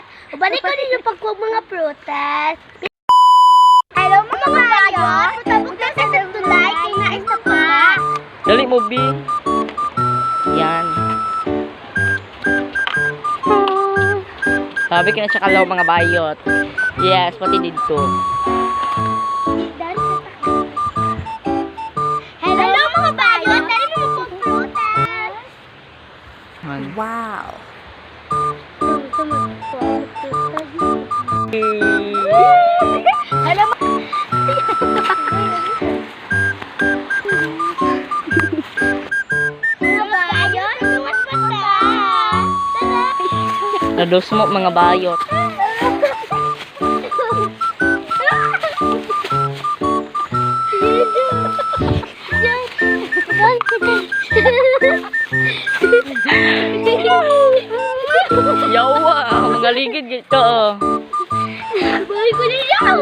bayot. Ubalik ko ninyo pagkuha mga prutas. Hello mga bayot. Putabog na sa tulay. Kaya nais na pa. Dali mo, B. Yan. Sabi ka na siya kalaw mga bayot. Yes, pati dito. Hello mga bayot. Dali mo po prutas. Wow. Hello mga bayot. Tumas pa ta. Nados mo mga bayot. Yawa, mga ligid gitu. Boy ko na yaw.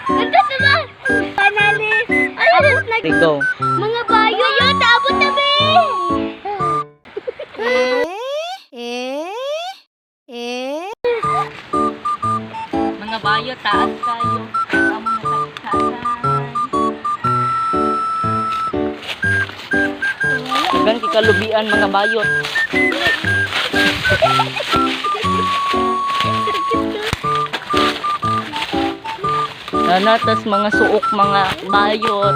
Ganda naman. Panali. Ay, Go. mga bayo yun. Taabot na ba Mga bayot, taas kayo. Amo na tagsasan. Hanggang kikalubian mga bayot. Nanatas mga suok mga bayot.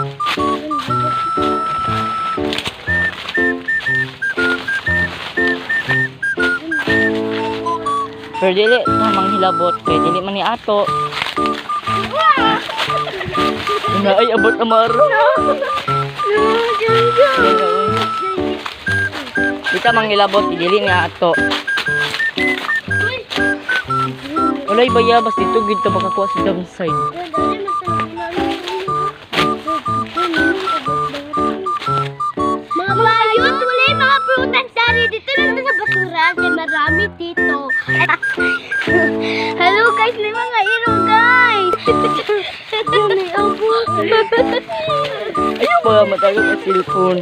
Pero dili tamang hilabot kay dili man ni ato. Na ay abot amaro. Kita manghilabot dili ni ato. Walay bayabas dito gid ta makakuha sa downside. Mga bayot, wala yung mga prutas dari dito lang sa basura. Kaya marami dito. Hello guys, may mga iro guys. May abo. Ayaw ba matagal sa cellphone?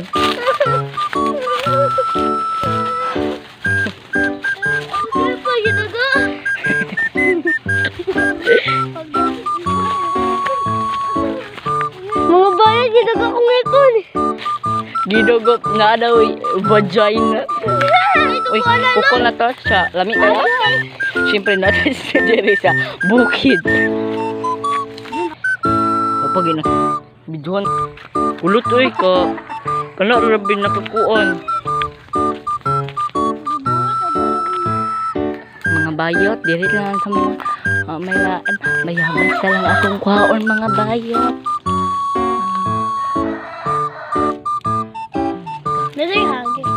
Ano pa yun aga? Mga bayot, ginaga kong ikon. Gidugop na daw vagina. Uy, kuko na to siya. Lami kaya? Siyempre natin sa diri sa bukid. O pag ina. Biduhan. Ulot uy ka. Kana rabin nakakuon. Mga bayot, diri lang sa mga may laan. Mayabas ka lang akong kwaon mga bayot. Nasa yung hangin.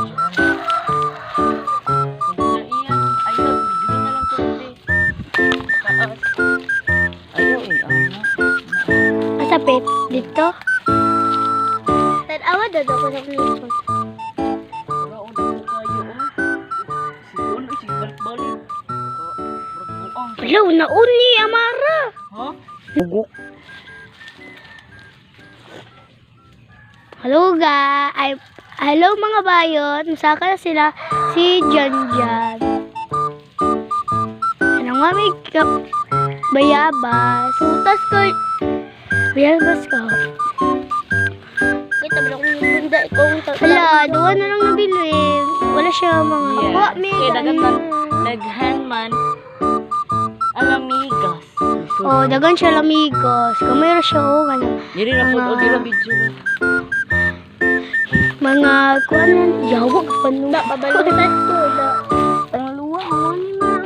Masapit. Dito. Tanawa dado ko sa pulipon. Hello, nauni, Amara. Ha? Bugok. Hello mga bayot. Masaka na sila si Janjan. Ano nga may bayabas. Putas ko. Bayabas ko. Kita ba akong bunda ikaw? Hala, doon na lang nabili. Wala siya mga Kaya dagat man, naghanman, alamigas. Oh, dagan siya lamigos. Kamera siya oh, ano. Diri na po, o dira video na. Mga kuanan, yawag pa nung pabalutan ko na. Ang luwa, ano yun?